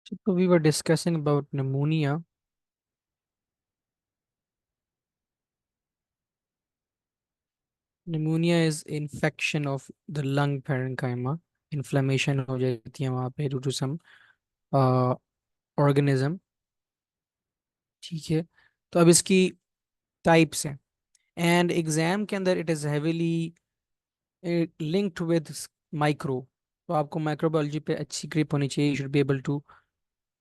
So we were discussing about pneumonia. Pneumonia is infection of the lung parenchyma. Inflammation हो जाती है वहाँ पे due to some organism. ठीक है. तो अब इसकी टाइप्स हैं. एंड एग्जाम के अंदर it is heavily linked with micro. तो आपको माइक्रोबायोलॉजी पे अच्छी ग्रिप होनी चाहिए. You should be able to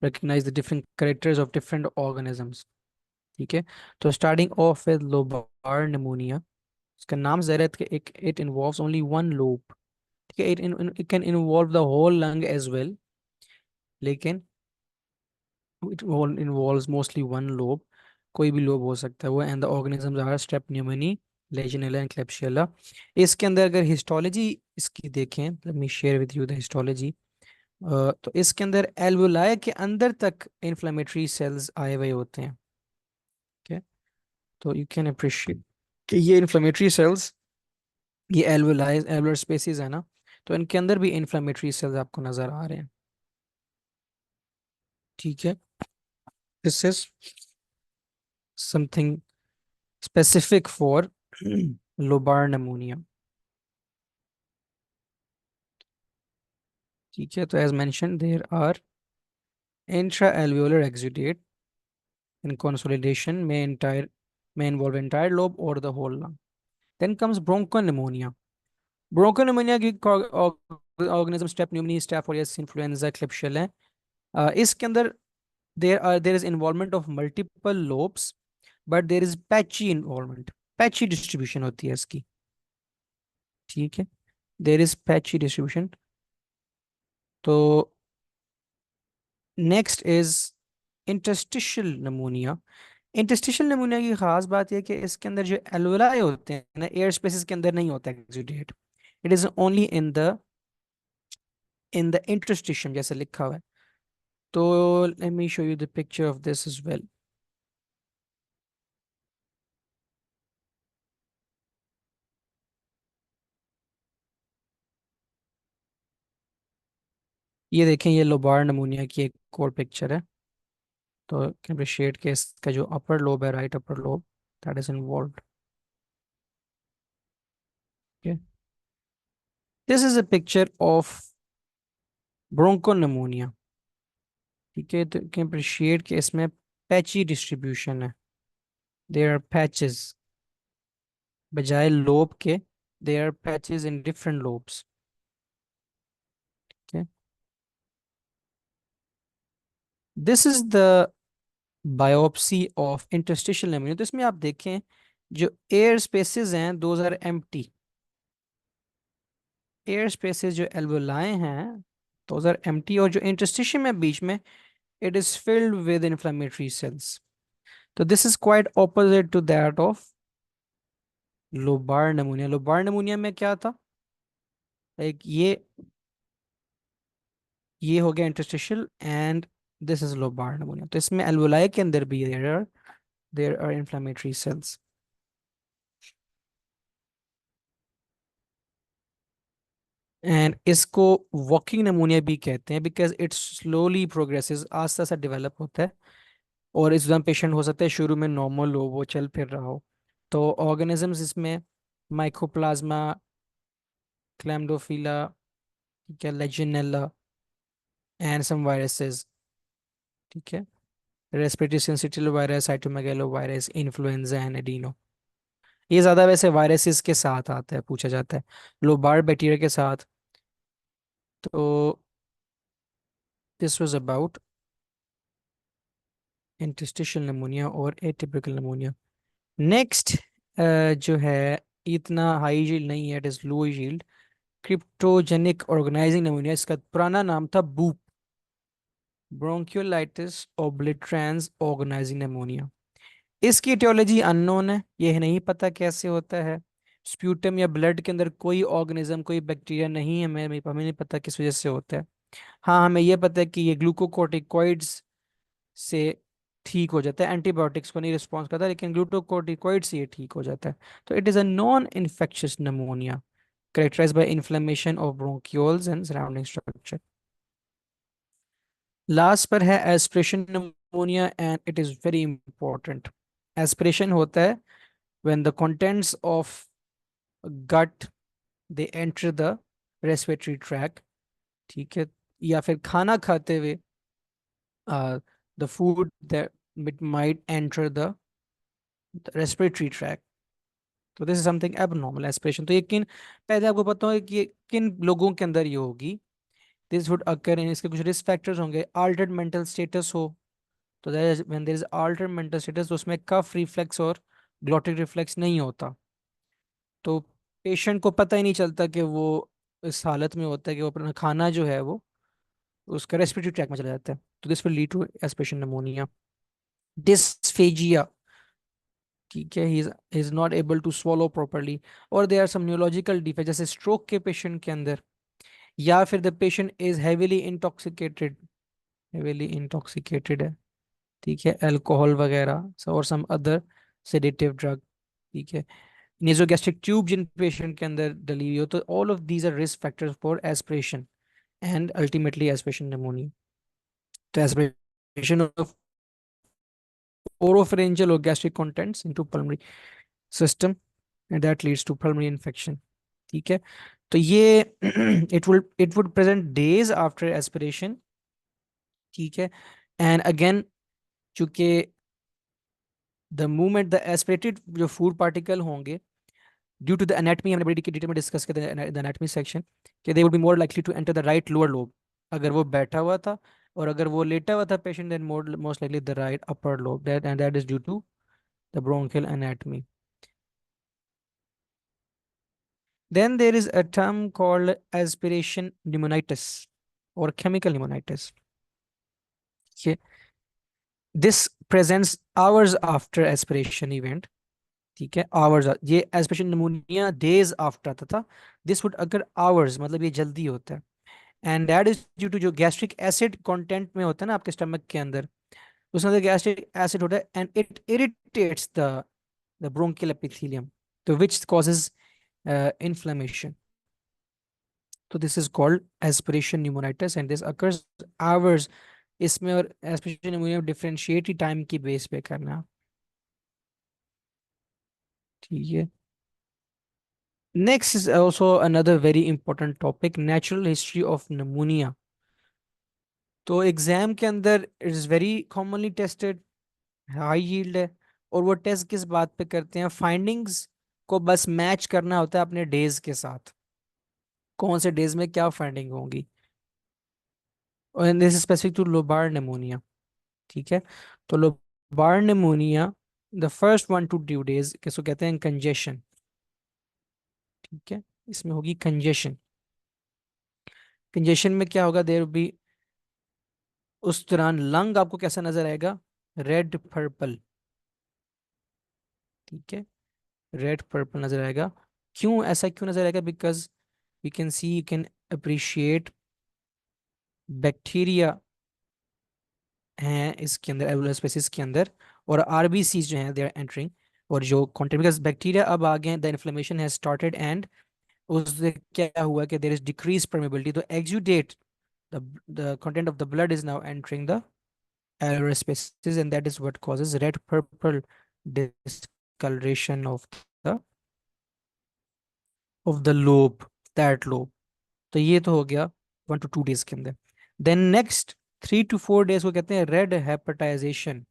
recognize the different characters of different organisms. ठीक है. तो starting off with lobar pneumonia. इसका नाम ज़रूरत कि it involves only one lobe. ठीक है. It can involve the whole lung as well, लेकिन it involves mostly one lobe. कोई भी लोब हो सकता है वो. And the organisms are strep pneumoniae, Legionella and Klebsiella. इसके अंदर अगर हिस्टोलॉजी इसकी देखें, let me share with you the histology. तो इसके अंदर एल्वुलाय के अंदर तक इन्फ्लेमेटरी सेल्स आए हुए होते हैं. ठीक है. तो यू कैन अप्रिशिएट कि ये इन्फ्लेमेटरी सेल्स, ये एल्वुलाय एल्वुलर स्पेसिस है ना, तो इनके अंदर भी इन्फ्लेमेटरी सेल्स आपको नजर आ रहे हैं. ठीक है. This is something specific for lobar pneumonia. ठीक है. तो as mention there are intra alveolar exudate in consolidation में इन्वॉल्व एंटायर लोब और the whole lung. Then comes bronchopneumonia. Bronchopneumonia की organism strep pneumoniae, staph aureus, influenza, Klebsiella है. इसके अंदर there is involvement of multiple lobes, but there is patchy involvement. Patchy distribution होती है इसकी. ठीक है. There is patchy distribution. तो next is interstitial pneumonia. Interstitial pneumonia की खास बात यह कि इसके अंदर जो एल्वुलाई होते हैं ना, एयर स्पेसिस के अंदर नहीं होता exudate. It is only in the interstitium जैसे लिखा हुआ है. तो let me show you the picture of this is well. ये देखें, ये लोबार नमूनिया की एक और पिक्चर है. तो कैन अप्रिशिएट के इसका जो अपर लोब है, right upper lobe, that is involved. This is a picture of bronchopneumonia. ठीक है. तो कैन अप्रिशिएट के इसमें पैची डिस्ट्रीब्यूशन है. देयर आर पैचेस बजाय लोब के. There are patches in different lobes. ठीक है. This is the biopsy of interstitial pneumonia. तो इसमें आप देखें जो एयर स्पेसेस हैं those are empty. Air spaces जो एल्वोलाई हैं दोज आर एम्प्टी, और जो इंटरस्टिशियम है बीच में, it is filled with inflammatory cells. So this is quite opposite to that of lobar pneumonia. Lobar pneumonia में क्या था, एक ये हो गया interstitial, and this is lobar pneumonia. तो इसमें एल्वोलाई के अंदर भी there are inflammatory cells. And इसको वॉकिंग नमूनिया भी कहते हैं बिकॉज इट स्लोली प्रोग्रेसेस, आस्ता आस्ता डेवलप होता है. और इस दौरान पेशेंट हो सकता है शुरू में नॉर्मल हो, वो चल फिर रहा हो. तो ऑर्गेनिजम्स इसमें माइकोप्लाज्मा, क्लैम्डोफिला, ठीक है, लेजिनेला एंड सम वायरसेस. ठीक है. Respiratory syncytial virus, cytomegalo virus, influenza and adeno. ये ज्यादा वैसे वायरसेस के साथ आता है, पूछा जाता है, लोबार बैक्टीरिया के साथ. तो this was about interstitial pneumonia और एटिपिकल निमोनिया. नेक्स्ट जो है, इतना हाई यील्ड नहीं है, it is low yield cryptogenic organizing pneumonia. इसका पुराना नाम था BOOP, bronchiolitis obliterans organizing pneumonia. इसकी etiology अननोन है, यह नहीं पता कैसे होता है. स्प्यूटम या ब्लड के अंदर कोई ऑर्गेनिज्म, कोई बैक्टीरिया नहीं है, हमें नहीं पता किस वजह से होता है. हाँ, हमें यह पता है कि ये ग्लूकोकोर्टिकोइड्स से ठीक हो जाता है. एंटीबायोटिक्स को नहीं रिस्पॉन्स करता, लेकिन ग्लूकोकोर्टिकोइड से ये ठीक हो जाता है. तो it is a non infectious pneumonia characterized by inflammation of bronchioles and surrounding structure. Last पर है aspiration pneumonia and it is very important. Aspiration होता है when the contents of gut they enter the respiratory tract, ठीक है, या फिर खाना खाते हुए the food that it might enter the respiratory tract. तो this is something abnormal aspiration. तो ये किन, पहले आपको पता होगा कि ये किन लोगों के अंदर ये होगी। दिस वुड अकर इन, इसके कुछ रिस्क फैक्टर्स होंगे। अल्टर्ड मेंटल स्टेटस हो, तो when there is altered mental status तो उसमें कफ रिफ्लेक्स और ग्लॉटिक रिफ्लेक्स नहीं होता, तो पेशेंट को पता ही नहीं चलता कि वो इस हालत में होता है कि वो अपना खाना जो है वो उसका रेस्पिरेटरी ट्रैक में चला जाता है। तो this will lead to aspiration pneumonia. Dysphagia, ठीक है, he is not able to swallow properly, और there are some neurological defect जैसे स्ट्रोक के पेशेंट के अंदर, या फिर the patient is heavily intoxicated, heavily intoxicated है, ठीक है, अल्कोहल वगैरह और सम अदर सेडेटिव ड्रग, ठीक है, नेजोगैस्ट्रिक ट्यूब जिन पेशेंट के अंदर डली हुई हो, तो all of these are risk factors for aspiration and ultimately aspiration pneumonia. तो aspiration of oropharyngeal or gastric contents into pulmonary system and that leads to pulmonary infection, ठीक है। तो ये it would present days after aspiration, ठीक है, and again चूंकि the movement the aspirated जो food particle होंगे ड्यू टू द एनाटमी, हमने बड़ी डिटेल में डिस्कस किया द एनाटमी सेक्शन, कि they would be more likely to enter the right lower lobe अगर वो बैठा हुआ था, और अगर वो लेटा हुआ था patient then more most likely the right upper lobe, that and that is due to the bronchial anatomy. Then there is a term called aspiration pneumonitis or chemical pneumonitis. Okay. This presents hours after aspiration event. ठीक है, hours, ये aspiration pneumonia days after आता था, this would अगर hours, मतलब ये जल्दी होता है, and that is due to जो गैस्ट्रिक एसिड कंटेंट में होता है ना आपके स्टमक के अंदर, उसके अंदर गैस्ट्रिक एसिड होता है and it irritates the bronchial epithelium, तो विच कॉजेज इन्फ्लेमेशन। तो this is called aspiration pneumonitis and this occurs hours. इसमें और एस्पिरेशन न्यूमोनिया डिफरेंशिएट ही टाइम की बेस पे करना, ठीक है। Next is also another very important topic, natural history of pneumonia. तो एग्जाम के अंदर it is very commonly tested, high yield है, और वो टेस्ट किस बात पे करते हैं, फाइंडिंग्स को बस मैच करना होता है अपने डेज के साथ, कौन से डेज में क्या फाइंडिंग होंगी, और this specific to lobar pneumonia, ठीक है। तो lobar pneumonia, the first 1 to 2 days किसको कहते हैं, कंजेशन, ठीक है, इसमें होगी कंजेशन। कंजेशन में क्या होगा, देयर बी, उस दौरान लंग आपको कैसा नजर आएगा, रेड पर्पल, ठीक है, रेड पर्पल नजर आएगा। क्यों ऐसा क्यों नजर आएगा, because we can see, you can appreciate bacteria हैं इसके अंदर, एलुलर स्पेसिस के अंदर, और आरबीसी जो हैं दे आर एंटरिंग, और जो कंटेंट, बिकॉज बैक्टीरिया अब आ गए हैं, the inflammation has started and उससे क्या हुआ कि देयर इज डिक्रीज परमेबिलिटी, तो exudate the content of the blood is now entering the alveolar spaces and that is what causes red purple discoloration the of the lobe, that lobe। तो ये तो हो गया 1 to 2 days के अंदर। Then next 3 to 4 days को कहते हैं रेड हेपेटाइजेशन,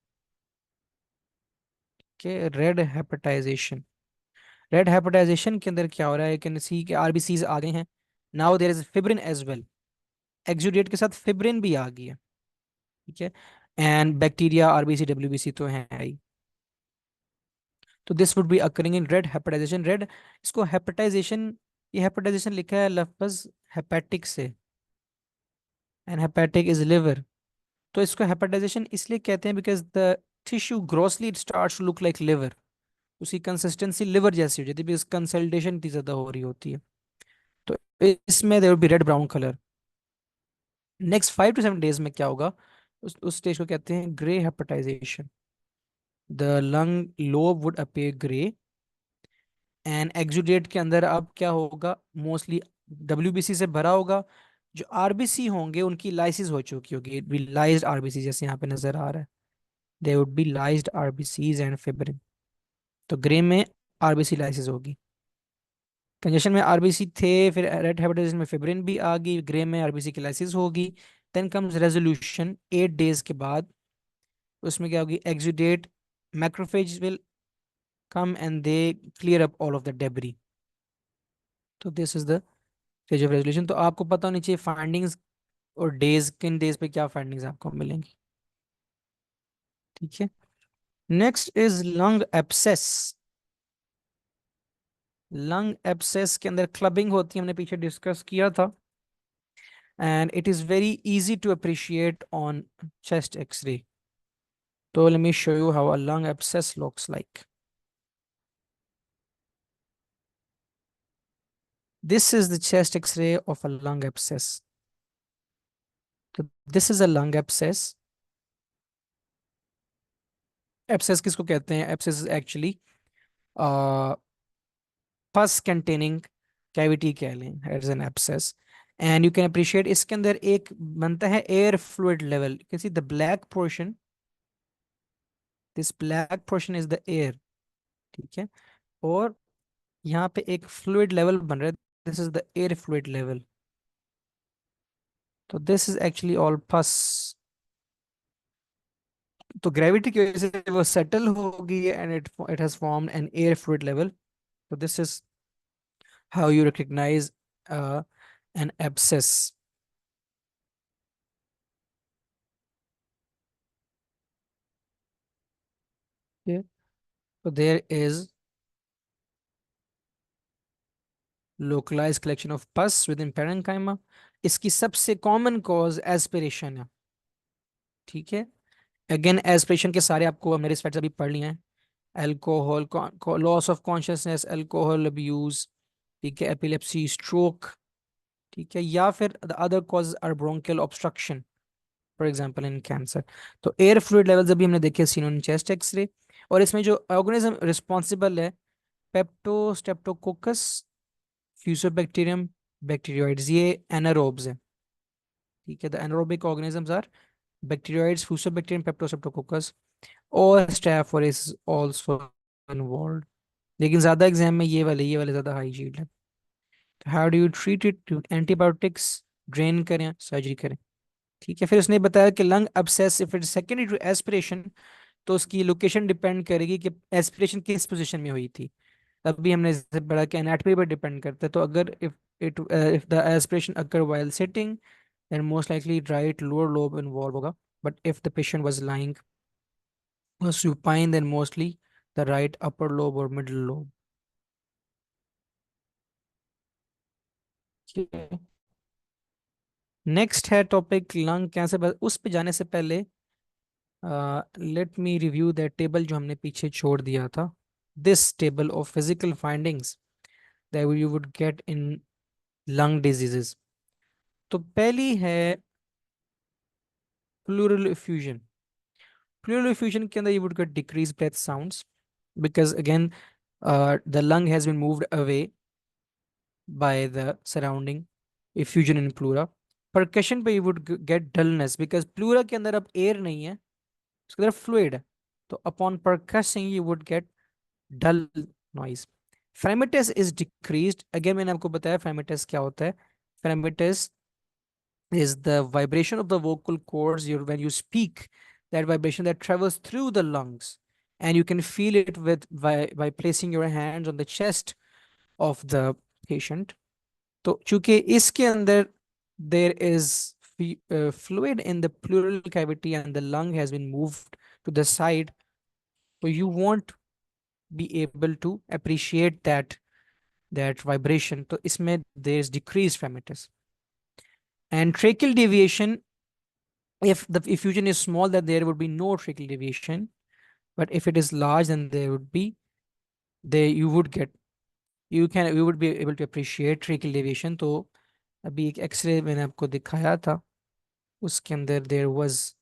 के रेड हेपेटाइजेशन। रेड हेपेटाइजेशन के अंदर क्या हो रहा है, कैन सी के आरबीसीज आ गए हैं, now there is fibrin as well, exudate के साथ फिब्रिन भी आ गई है, ठीक है, एंड बैक्टीरिया आरबीसी डब्ल्यूबीसी तो है ही। तो this would be occurring in red hepatization. Red, इसको हेपेटाइजेशन, ये हेपेटाइजेशन लिखा है लफ्ज हेपेटिक से, एंड हेपेटिक इज लिवर। तो इसको हेपेटाइजेशन इसलिए कहते हैं because the tissue grossly it starts to look like liver, उसकी कंसिस्टेंसी लिवर जैसी हो जाती है बिकॉज कंसल्टेशन इतनी ज्यादा हो रही होती है। तो इसमें there will be red brown colour. Next 5 to 7 days में क्या होगा, उस स्टेज को कहते हैं grey hepatization. The lung lobe would appear grey, and exudate के अंदर अब क्या होगा, मोस्टली डब्ल्यूबीसी से भरा होगा, जो आरबीसी होंगे उनकी लाइसिस हो चुकी होगी, इट बी लाइज्ड आरबीसी, जैसे यहाँ पे नजर आ रहा है, they would be lysed RBCs and fibrin. तो ग्रे में आरबीसी लाइसिस होगी। कंजेशन में आरबीसी थे, फिर रेड हेपेटाइटिस में फिब्रिन भी आ गई, ग्रे में आरबीसी की लाइसिस होगी। देन कम्स रेजोल्यूशन 8 डेज के बाद। उसमें क्या होगी, exudate macrophage will come and they clear up all of the debris. तो this is the stage of resolution. तो आपको पता होनी चाहिए फाइंडिंग्स और डेज, किन डेज पे क्या फाइंडिंग्स आपको मिलेंगी। ठीक है। Next is lung abscess. Lung abscess के अंदर क्लबिंग होती है, हमने पीछे डिस्कस किया था, and it is very easy to appreciate on chest x-ray. तो let me show you how a lung abscess looks like. This is the chest x-ray of a lung abscess. So this is a lung abscess. Abscess किसको कहते हैं? Abscess is actually uh, pus containing cavity कह लें as an abscess. And you can appreciate इसके अंदर एक बनता है air fluid level. You can see the black portion. This black portion is the air. ठीक है। और यहाँ पे एक fluid level बन रहा है. This is the air fluid level. तो this is actually all pus. तो ग्रेविटी की वजह से वो सेटल होगी and it has formed an air fluid level. तो this is how you recognise an abscess. तो there is localise collection of pus within parenchyma. इसकी सबसे कॉमन कॉज एस्पिरेशन है। ठीक है। अगेन एस्पिरेशन के सारे आपको मेरे स्लाइड्स अभी पढ़ लिए हैं। Alcohol, loss of consciousness, alcohol abuse, ठीक है, एपिलेप्सी, स्ट्रोक, ठीक है, या फिर the other cause are bronchial obstruction, for example in cancer. तो एयर फ्लूइड लेवल्स अभी हमने देखे सीन ऑन चेस्ट एक्सरे। और इसमें जो ऑर्गेनिज्म रिस्पॉन्सिबल है, पेप्टो स्टेप्टोकोकस, फ्यूसोबैक्टीरियम, बैक्टीरियोइड्स, ये एनारोब्स हैं। ठीक है। The anaerobic organisms are bacteroides, fusobacterium, peptostreptococcus, और staph aureus is also involved. लेकिन ज्यादा एग्जाम में ये वाले ज्यादा हाई शील्ड है। How do you treat it? Antibiotics, drain करें, सर्जरी करें। ठीक है। फिर उसने बताया कि lung abscess if it secondary to aspiration, तो उसकी लोकेशन डिपेंड करेगी कि एस्पिरेशन किस पोजीशन में हुई थी। अभी हमने इससे पढ़ा कि एनाटॉमी पर डिपेंड करता है। तो अगर if the aspiration occur while sitting, then most likely right lower lobe involve होगा। But if the patient was lying supine, then mostly the right upper lobe or middle lobe. Next है topic lung cancer. बस उस पे जाने से पहले let me review that table जो हमने पीछे छोड़ दिया था। This table of physical findings that you would get in lung diseases. तो पहली है प्लूरल इफ्यूजन। प्लूरल इफ्यूजन के अंदर you would get decrease breath sounds because again the lung has been moved away by the surrounding effusion in pleura. Percussion पे you would get dullness because pleura के अंदर अब air नहीं है, उसके अंदर fluid है। तो upon percussing you would get dull noise. Fremitus is decreased. Again मैंने आपको बताया fremitus क्या होता है। Fremitus is the vibration of the vocal cords when you speak, that vibration that travels through the lungs, and you can feel it with by placing your hands on the chest of the patient. तो चूंकि इसके अंदर there is fluid in the pleural cavity and the lung has been moved to the side, so you won't be able to appreciate that vibration. तो इसमें there is decreased fremitus. And tracheal deviation, if the effusion is small, then there would be no tracheal deviation, but if it is large, then there would be, there you would get, you would be able to appreciate tracheal deviation. तो अभी एक x ray मैंने आपको दिखाया था, उसके अंदर there was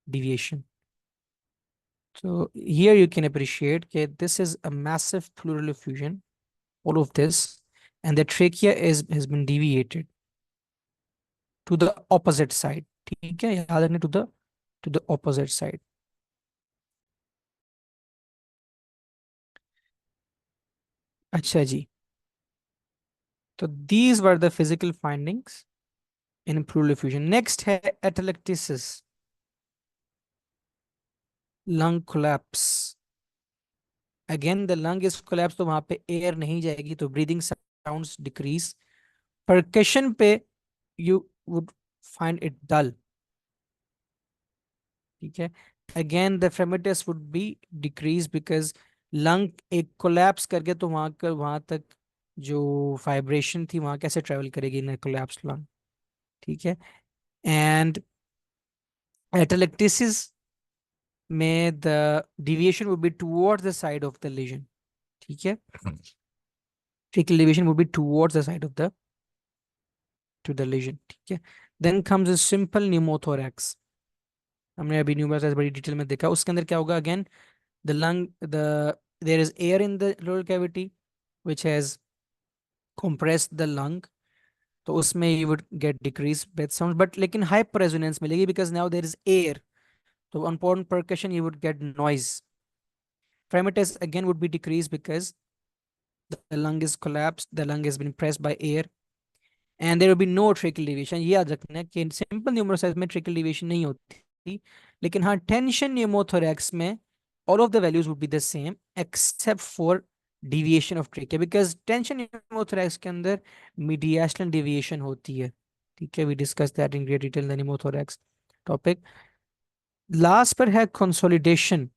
deviation. So here you can appreciate that this is a massive pleural effusion, all of this, and the trachea is has been deviated. To the opposite side. ठीक है, याद रखना, टू द ऑपोजिट साइड। अच्छा जी, तो these were the physical findings in pleural effusion। Next है atelectasis, lung collapse. Again the lung is collapse, तो वहां पे एयर नहीं जाएगी, तो ब्रीदिंग साउंड्स डिक्रीज। परकशन पे you would find it dull. ठीक है, again the fremitus would be decrease because lung एक कोलैप्स करके, तो वहां तक जो वाइब्रेशन थी वहां कैसे ट्रेवल करेगी इन कोलैप्स लंग। ठीक है, एंड एटेलेक्टिसिस में the deviation would be towards the side of the lesion. ठीक है, tracheal deviation would be towards the side of the to the lesion. ठीक है, then comes a simple pneumothorax. हमने अभी pneumothorax बड़ी डिटेल में देखा, उसके अंदर क्या होगा? Again the lung, there is air in the lower cavity which has compressed the lung, तो उसमें you would get decreased breath sounds, but लेकिन hyper resonance मिलेगी because now there is air, तो on percussion you would get noise। Fremitus again would be decreased because the lung is collapsed, the lung has been pressed by air, and there will be no tracheal deviation। ये याद रखना है कि simple न्यूमोसाइज में tracheal deviation नहीं होती, लेकिन हाँ टेंशन न्यूमोथोरैक्स में all of the values would be the same except for deviation of trachea, because tension pneumothorax के अंदर mediastinal deviation होती है। ठीक है, we discussed that in great detail in the pneumothorax topic। Last पर है consolidation,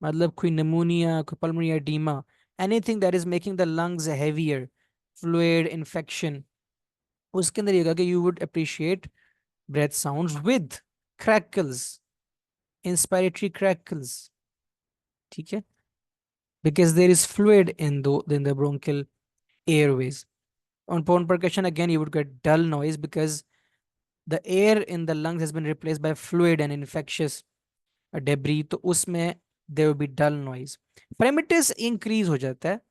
मतलब कोई pneumonia, कोई pulmonary edema, anything that is making the lungs heavier, fluid infection, उसके अंदर ये कहा कि you would appreciate breath sounds with crackles, inspiratory crackles। ठीक है, because there is fluid in the bronchial airways। On bone percussion again you would get dull noise because the air in the lungs has been replaced by fluid and infectious debris, तो उसमें there will be dull noise। Premitus increase हो जाता है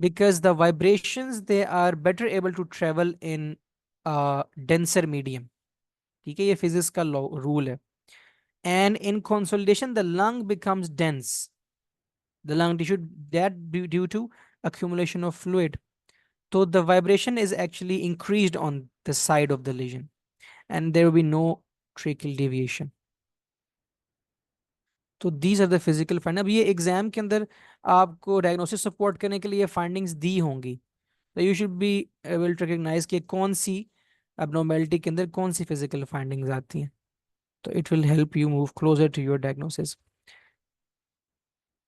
because the vibrations they are better able to travel in denser medium। ठीक है, ये physics का rule है। And in consolidation the lung becomes dense, the lung tissue, that due to accumulation of fluid, so the vibration is actually increased on the side of the lesion and there will be no tracheal deviation। तो these are the physical find. अब ये exam के अंदर आपको diagnosis support करने के लिए findings दी होंगी, तो you should be able to recognize कि कौन सी abnormality के अंदर कौन सी फिजिकल फाइंडिंग्स आती हैं, तो it will help you move closer to your diagnosis.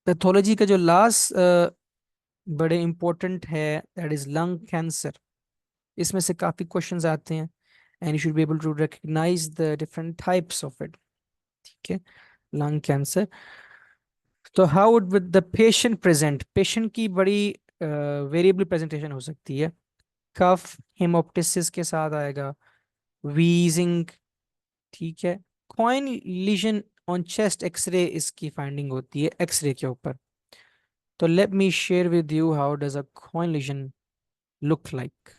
Pathology का जो लास्ट बड़े इंपॉर्टेंट है, दैट इज लंग कैंसर। इसमें से काफी क्वेश्चंस आते हैं and you should be able to recognize the different types of it. ठीक है, लंग कैंसर, तो how would with the patient present? Patient की बड़ी वेरिएबल प्रेजेंटेशन हो सकती है। कफ हेमोप्टिसिस के साथ आएगा, वीजिंग। ठीक है, coin lesion on chest X-ray इसकी फाइंडिंग होती है एक्सरे के ऊपर। तो let me share with you how does a coin lesion look like.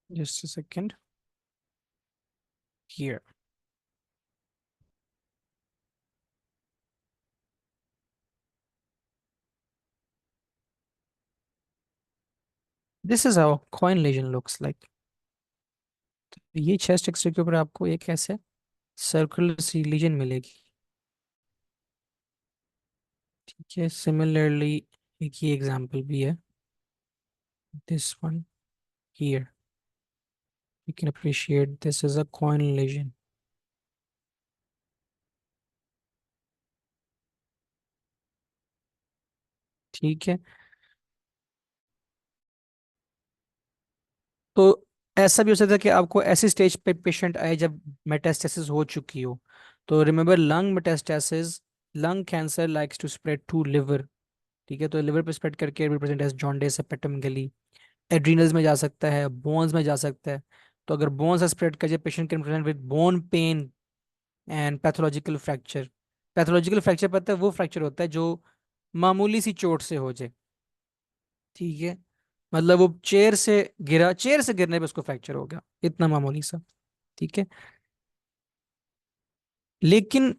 Just a second, here, this is how coin lesion looks like. ये chest X-ray के ऊपर आपको एक ऐसे सर्कुलर सी लीजन मिलेगी। ठीक है, सिमिलरली एक ये एग्जांपल भी है, this one here, you can appreciate this is a coin lesion। ठीक है। तो ऐसा भी हो सकता है कि आपको ऐसी स्टेज पे पेशेंट आए जब मेटास्टेसिस हो चुकी हो। तो remember, lung metastasis, lung cancer likes to spread to liver. ठीक है, तो लिवर पे स्प्रेड करके represent as jaundice, hepatomegaly. Adrenals में जा सकता है, बोन्स में जा सकता है। तो अगर बोन्स स्प्रेड कर जाए, patient can present with bone pen and pathological fracture. Pathological fracture पता है वो फ्रैक्चर होता है जो मामूली सी चोट से हो जाए। ठीक है, मतलब वो चेयर से गिरने पे उसको फ्रैक्चर हो गया, इतना मामूली सा। ठीक है। लेकिन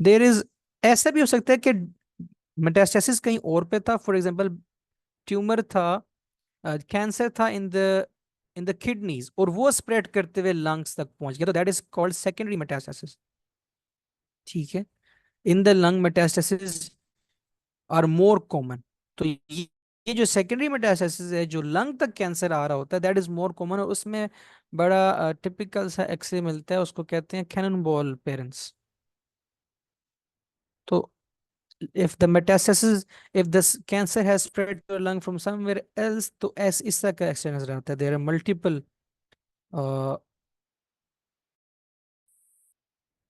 देर इज, ऐसा भी हो सकता है कि मेटास्टेसिस कहीं और पे था। फॉर एग्जांपल, ट्यूमर था, कैंसर था इन द किडनीज, और वो स्प्रेड करते हुए लंग्स तक पहुंच गया, तो that is called secondary metastasis. ठीक है। In the lung metastasis are more common. तो ये जो सेकेंडरी मेटास्टेसिस है, जो लंग तक कैंसर आ रहा होता है, दैट इज मोर कॉमन, और उसमें बड़ा टिपिकल सा एक्सरे मिलता है, उसको कहते हैं कैनन बॉल पेरेंट्स। तो if the metastasis, if this cancer has spread to your lung from somewhere else, तो ऐस इस तरह का एक्सरे नजर आता है। there are multiple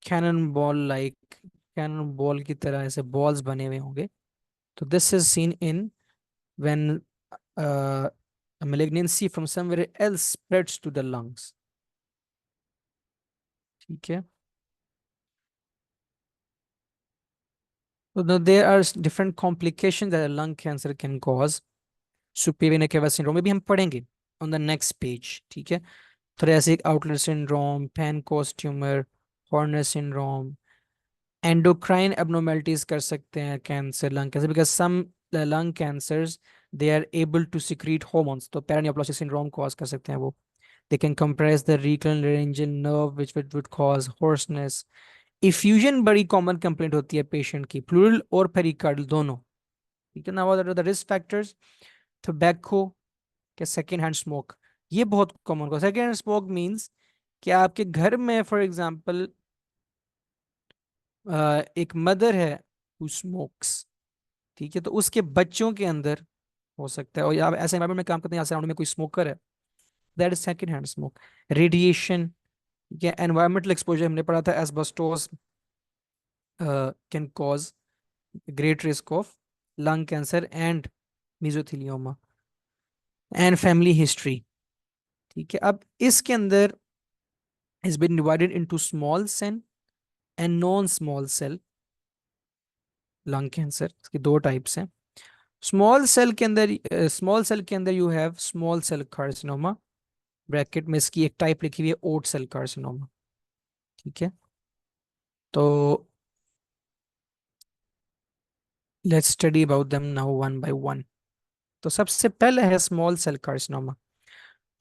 cannon ball like, cannon ball की तरह ऐसे बॉल्स बने हुए होंगे। तो this is seen in when a malignancy from somewhere else spreads to the lungs। ठीक है। So now there are different complications that a lung cancer can cause। superior vena cava syndrome में भी हम पढ़ेंगे on the next page। ठीक है। thoracic outlet syndrome, Pancoast tumor, Horner syndrome, endocrine abnormalities कर सकते हैं cancer, lung cancer, because some lung cancers they are able to secrete hormones, तो paraneoplastic syndrome cause कर सकते हैं वो। they can compress the recurrent nerve which would cause hoarseness। Effusion बड़ी common complaint होती है पेशेंट की, प्लूरल और पेरिकार्डल दोनों। ठीक है ना। What are the risk factors? Tobacco के सेकेंड हैंड स्मोक, ये बहुत कॉमन हो। सेकेंड हैंड स्मोक मींस कि आपके घर में फॉर एग्जांपल एक मदर है हु स्मोक्स। ठीक है, तो उसके बच्चों के अंदर हो सकता है, और आप ऐसे एनवायरमेंट में काम करते हैं यहाँ सराउंडिंग में कोई स्मोकर है, that is second hand smoke. Radiation या एनवायरमेंटल एक्सपोजर, हमने पढ़ा था asbestos can cause great risk of lung cancer and मीजोथेलियोमा। And family history. ठीक है, अब इसके अंदर has been divided into small cell and non small cell lung cancer. इसके दो टाइप्स हैं। स्मॉल सेल के अंदर you have small cell carcinoma, bracket में इसकी एक टाइप लिखी हुई है ओट सेल कार्सिनोमा। ठीक है। तो let's study about them now one by one. तो सबसे पहले है small cell carcinoma.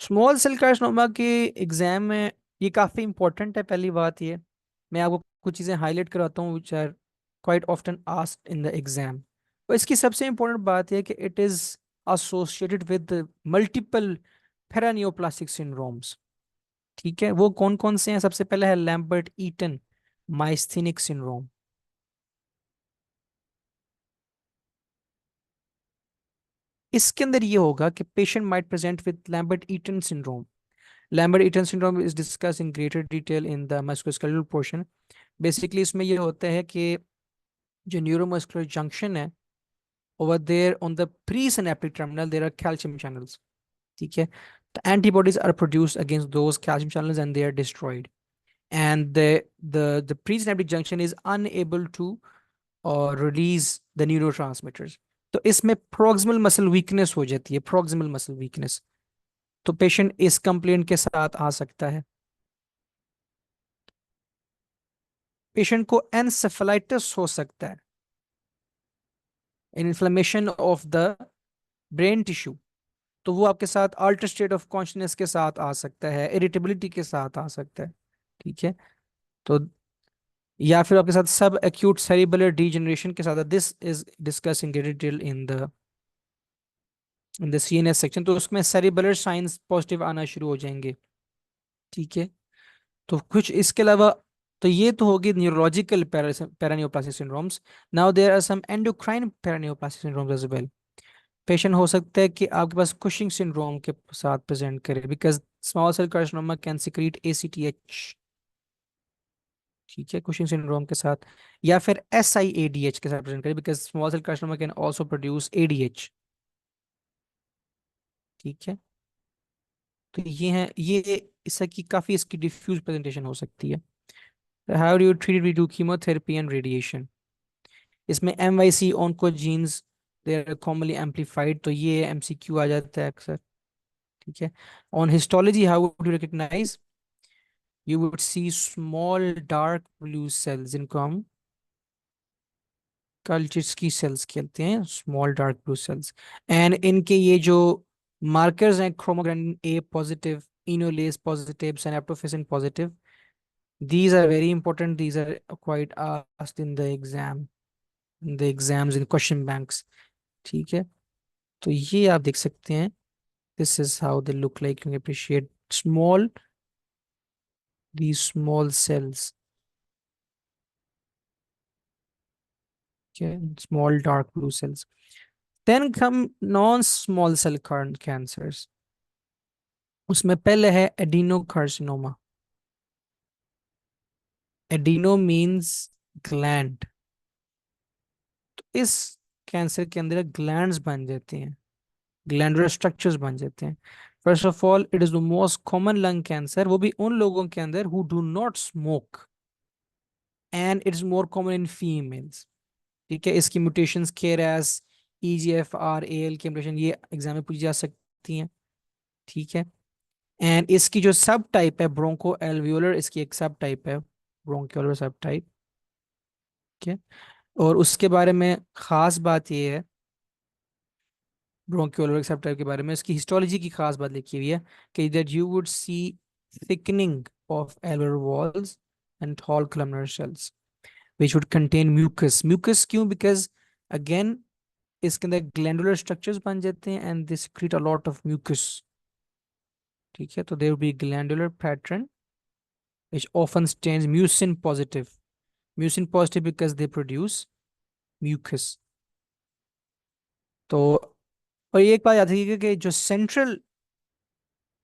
Small cell carcinoma के एग्जाम में ये काफी इंपॉर्टेंट है। पहली बात ये, मैं आपको कुछ चीजें हाईलाइट कराता हूँ which are quite often asked in the exam. तो इसकी सबसे इंपॉर्टेंट बात यह है कि it is associated with multiple paraneoplastic syndromes. ठीक है, वो कौन कौन से हैं? सबसे पहले है लैम्बर्ट ईटन माइस्थेनिक सिंड्रोम। इसके अंदर ये होगा कि patient might present with Lambert Eaton syndrome. Lambert Eaton syndrome is discuss in greater detail in the musculoskeletal portion. Basically इसमें ये होता है कि जो न्यूरोमस्कुलर जंक्शन है, over there on the presynaptic terminal there are calcium channels। ठीक है, the antibodies are produced against those calcium channels and they are destroyed, and the presynaptic junction is unable to release the neurotransmitters। तो इसमें proximal muscle weakness हो जाती है, proximal muscle weakness। तो patient इस complaint के साथ आ सकता है। पेशेंट को एनसेफेलाइटिस हो सकता है, inflammation of the brain tissue. तो वो आपके साथ अल्टर स्टेट ऑफ कॉन्शियसनेस के साथ आ सकता है, इरिटेबिलिटी के साथ आ सकता है। ठीक है। तो या फिर आपके साथ सब एक्यूट सेरिबुलर डीजनरेशन के साथ, this is discuss in detail in the CNS section. तो उसमें सेरिबुलर साइंस पॉजिटिव आना शुरू हो जाएंगे। ठीक है। तो कुछ इसके अलावा, तो ये तो होगी neurological paraneoplastic syndromes. Now there are some endocrine paraneoplastic syndromes as well. Patient हो सकता है कि आपके पास कुशिंग सिंड्रोम के साथ प्रेजेंट करे, because small cell carcinoma can secrete ACTH। ठीक है, कुशिंग सिंड्रोम के साथ, या फिर SIADH के साथ प्रेजेंट करे, because small cell carcinoma can also produce ADH। ठीक है, तो ये है, ये इसका की काफी इसकी डिफ्यूज प्रेजेंटेशन हो सकती है। How do you treat, we do chemotherapy and radiation. इसमें MYC oncogenes they are commonly amplified, तो ये MCQ आ जाता है अक्सर। ठीक है, on histology how would you recognise, you would see small dark blue cells, इनको हम कल्चर्स की सेल्स कहते हैं, small dark blue cells. And इनके ये जो मार्कर्स हैं, chromogranin A positive, enolase positive, synaptophysin positive, these are very important, these are quite asked in the exam, in the exams, in question banks। ठीक है, तो ये आप देख सकते हैं, this is how they look like, you can appreciate small, these small cells। Okay, small dark blue cells। Then come non-small cell cancers। उसमें पहले है एडिनोकार्सिनोमा। Adeno means gland. तो इस कैंसर के अंदर ग्लैंड्स बन जाते हैं, ग्लैंडुलर स्ट्रक्चर्स बन जाते हैं। First of all, it is the most common lung cancer, वो भी उन लोगों के अंदर who do not smoke, and it's more common in females. ठीक है, इसकी म्यूटेशंस KRAS, EGFR AL के म्यूटेशन ये एग्जाम में पूछी जा सकती हैं। ठीक है, एंड इसकी जो सब टाइप है ब्रोंको एल्वियोलर, इसकी एक सब टाइप है, ब्रोंक्योलर सब टाइप। ठीक है, और उसके बारे में खास बात ये है, ब्रोंक्योलर सब टाइप के बारे में इसकी हिस्टोलॉजी की खास बात लिखी हुई है कि that you would see thickening of alveolar walls and tall columnar cells which would contain mucus। mucus क्यों, बिकॉज अगेन इसके अंदर ग्लैंडुलर स्ट्रक्चर्स बन जाते हैं and they secrete a lot of mucus। ठीक है, तो there will be glandular pattern which often stains mucin positive, mucin positive because they produce mucus। तो और ये एक बात याद रखिएगा कि जो सेंट्रल,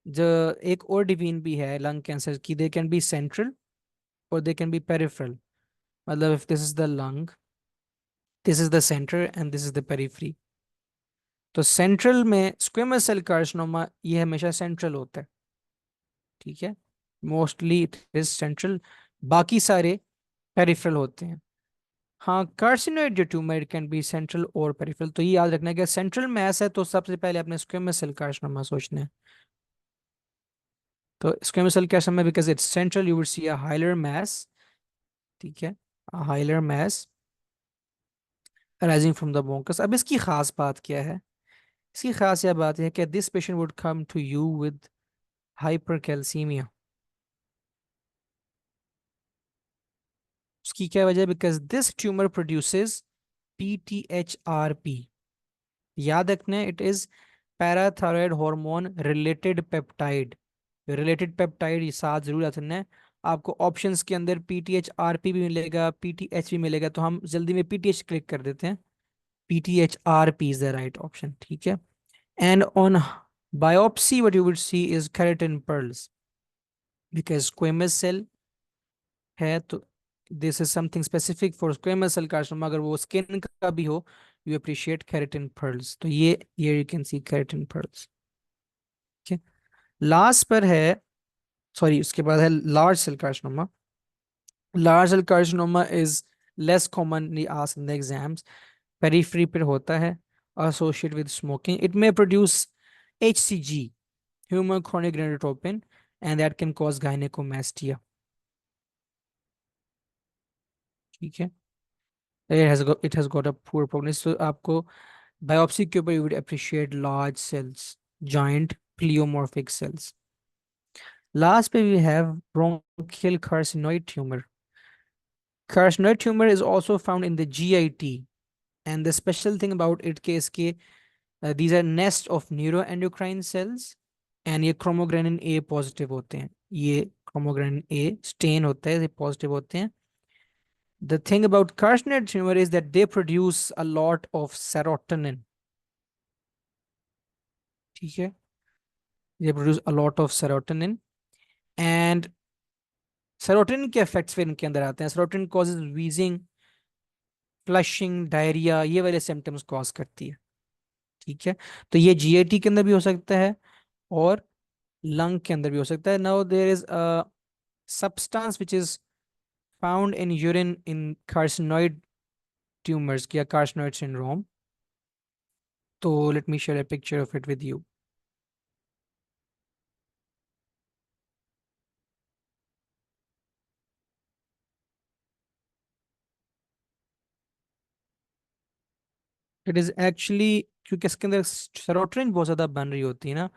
जो एक और डिवीजन भी है लंग कैंसर की, दे कैन बी सेंट्रल और दे कैन बी पेरिफेरल। मतलब if this is the lung, this is the centre and this is the periphery. तो सेंट्रल में स्क्वेमस सेल कार्सिनोमा ये हमेशा सेंट्रल होता है। ठीक है, मोस्टली इट इज सेंट्रल, बाकी सारे पेरिफेरल होते हैं। हाँ, कार्सिनोइड जो ट्यूमर कैन बी सेंट्रल और पेरिफेरल, तो ये याद रखना है कि सेंट्रल मैस है तो सबसे पहले अपने स्क्वेमस सेल कार्सिनोमा सोचना है। तो squamous cell carcinoma because it's central, you will see a hilar mass. ठीक है, hilar mass arising from the bronchus. अब इसकी खास बात क्या है, इसकी खास यह बात है कि this patient would come to you with hypercalcaemia. उसकी क्या वजह है, because this tumour produces PTHRP। याद रखना है, it is parathyroid hormone related peptide. Related peptide ये साथ जरूर याद रखना है। आपको ऑप्शंस के अंदर PTHRP भी मिलेगा, PTH भी मिलेगा, तो हम जल्दी में PTH क्लिक कर देते हैं। PTHRP is the right option। ठीक है, and on biopsy what you would see is keratin pearls, because squamous cell है तो this is something specific for squamous cell carcinoma। अगर वो स्किन का भी हो, you appreciate keratin pearls, तो ये you can see keratin pearls। ठीक है, लास्ट पर है, सॉरी उसके बाद है large cell carcinoma. Large cell carcinoma is less commonly asked in the exams, periphery पर होता है, associated with smoking, it may produce HCG, human chronic gonadotropin, and that can cause gynecomastia। ठीक है, it has got a poor prognosis, so आपको biopsy के ऊपर you would appreciate large cells, giant pleomorphic cells। Last पे we have bronchial carcinoid tumor। Carcinoid tumor is also found in the GIT, and the special thing about it case के these are nest of neuroendocrine cells, and ये chromogranin A positive होते हैं, ये chromogranin A stain होता है, ये positive होते हैं। The thing about carcinoid tumor is that they produce a lot of serotonin। ठीक है, they produce a lot of serotonin, and serotonin के effects फिर इनके अंदर आते हैं. serotonin causes wheezing, flushing, diarrhoea, ये वाले सिम्टम्स कॉज करती है. ठीक है, तो ये जीएटी के अंदर भी हो सकता है और लंग के अंदर भी हो सकता है. Now there is a substance which is found in urine in carcinoid tumors या carcinoid syndrome. तो let me share a picture of it with you. It is actually क्योंकि इसके अंदर सेरोटोनिन बहुत ज्यादा बन रही होती है ना,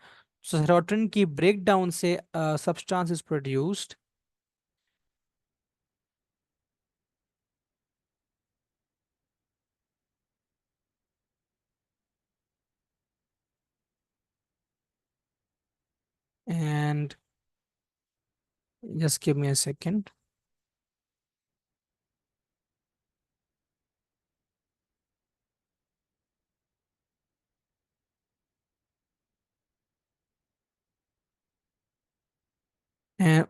सेरोटोनिन की ब्रेक डाउन से substance is produced. And just give me a second.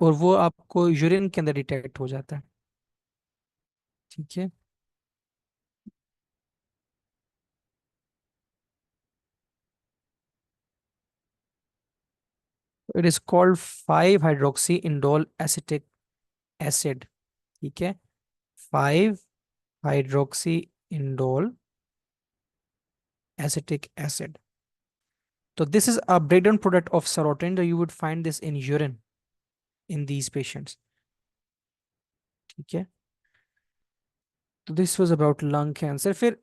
और वो आपको यूरिन के अंदर डिटेक्ट हो जाता है. ठीक है, it is called 5 hydroxy indole acetic acid. ठीक है, 5 hydroxy indole acetic acid. So this is a breakdown product of serotonin. So you would find this in urine in these patients. ठीक है, तो this was about lung cancer. फिर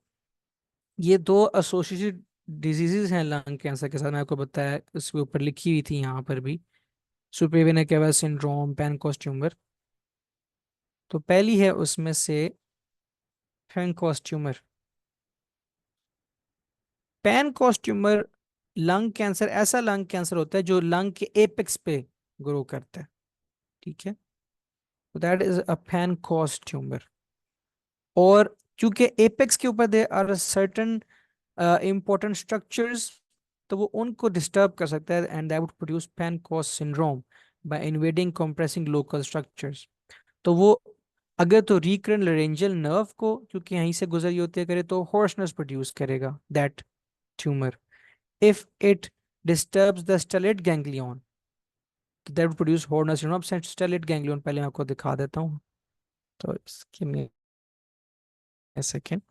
ये दो associated diseases हैं lung cancer के साथ, मैंने आपको बताया, उसके ऊपर लिखी हुई थी यहाँ पर भी. सुपेरियर केवा सिंड्रोम, पैनकोस ट्यूमर. तो पहली है उसमें से पैनकोस ट्यूमर. पैनकोस ट्यूमर लंग कैंसर, ऐसा लंग कैंसर होता है जो लंग के एपेक्स पे ग्रो करता है. ठीक है, तो that is a Pancoast tumour. और चूंकि एपेक्स के ऊपर they are certain important structures, तो वो उनको डिस्टर्ब कर सकता है, and that would produce Pancoast syndrome by invading compressing local structures. तो वो अगर तो रिकरेंट लैरिंजियल नर्व को क्योंकि यहीं से गुजर होते करे तो होर्सनेस प्रोड्यूस करेगा that tumour. If it disturbs the stellate ganglion, तो that would produce hoarseness syndrome. Stellate ganglion पहले मैं आपको दिखा देता हूँ. तो इसके सेकेंड,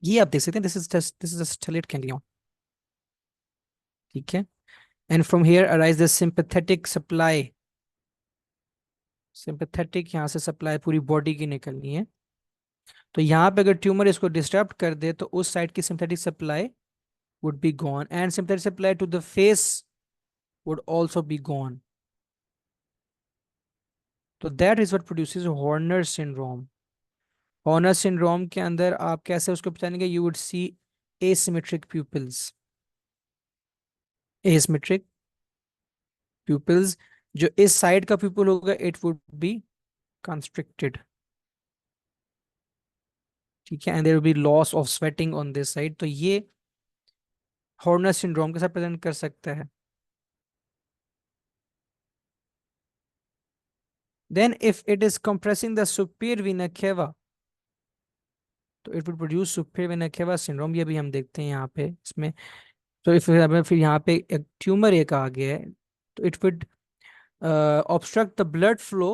ये आप देख सकते हैं, दिस इज स्टेलेट गैंग्लियन. ठीक है, and from here arise the sympathetic supply. Sympathetic यहाँ से सप्लाई पूरी बॉडी की निकलनी है. तो यहाँ पे अगर ट्यूमर इसको डिस्टर्ब कर दे तो उस साइड की sympathetic supply would be gone, and sympathetic supply to the face would also be gone. तो that is what produces Horner syndrome. Horner syndrome के अंदर आप कैसे उसको पहचानेंगे? You would see asymmetric pupils. Asymmetric pupils, जो इस साइड का pupil होगा it would be constricted. ठीक है, and there will be loss of sweating on this side. तो ये Horner syndrome के साथ प्रेजेंट कर सकता है. Then if it is compressing the superior vena cava, तो it would produce superior vena cava syndrome. ये भी हम देखते हैं यहाँ पे इसमें. तो इफ फिर यहाँ पे एक ट्यूमर एक आ गया है, तो it would obstruct the blood flow